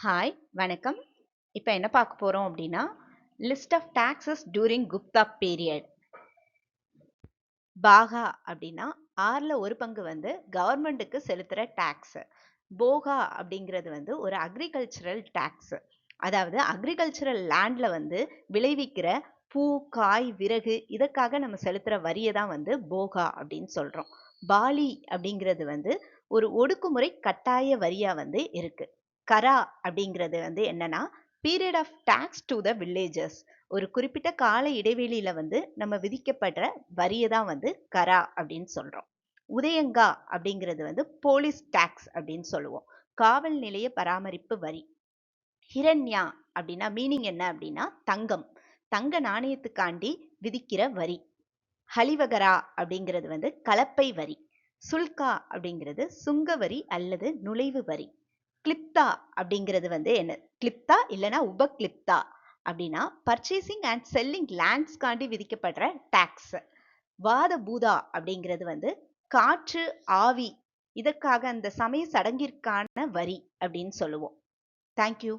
Hi வணக்கம். இப்போ என்ன பார்க்க போறோம் அப்படின்னா list of taxes during Gupta period. பாகா அப்படின்னா ஆறில் ஒரு பங்கு வந்து கவர்மெண்ட்டுக்கு செலுத்துகிற டேக்ஸு. போகா அப்படிங்கிறது வந்து ஒரு அக்ரிகல்ச்சரல் டேக்ஸு. அதாவது அக்ரிகல்ச்சரல் லேண்டில் வந்து விளைவிக்கிற பூ காய் விறகு இதற்காக நம்ம செலுத்துகிற வரியை தான் வந்து போகா அப்படின்னு சொல்கிறோம். பாலி அப்படிங்கிறது வந்து ஒரு ஒடுக்குமுறை கட்டாய வரியாக வந்து இருக்கு. கரா அப்படிங்கிறது வந்து என்னன்னா period of tax to the villages. ஒரு குறிப்பிட்ட கால இடைவெளியில வந்து நம்ம விதிக்கப்படுற வரியை தான் வந்து கரா அப்படின்னு சொல்றோம். உதயங்கா அப்படிங்கிறது வந்து போலீஸ் டாக்ஸ் அப்படின்னு சொல்லுவோம். காவல் நிலைய பராமரிப்பு வரி. ஹிரண்யா அப்படின்னா மீனிங் என்ன அப்படின்னா தங்கம், தங்க நாணயத்துக்காண்டி விதிக்கிற வரி. ஹலிவகரா அப்படிங்கிறது வந்து கலப்பை வரி. சுல்கா அப்படிங்கிறது சுங்க வரி அல்லது நுழைவு வரி. கிளிப்தா அப்படிங்கிறது வந்து என்ன, கிளிப்தா இல்லைன்னா உபக்ளிப்தா அப்படின்னா பர்ச்சேசிங் அண்ட் செல்லிங் லேண்ட்ஸ்காண்டி விதிக்கப்படுற டாக்ஸ். வாத பூதா அப்படிங்கிறது வந்து காற்று ஆவி இதற்காக அந்த சமய சடங்கிற்கான வரி அப்படின்னு சொல்லுவோம். தேங்க்யூ.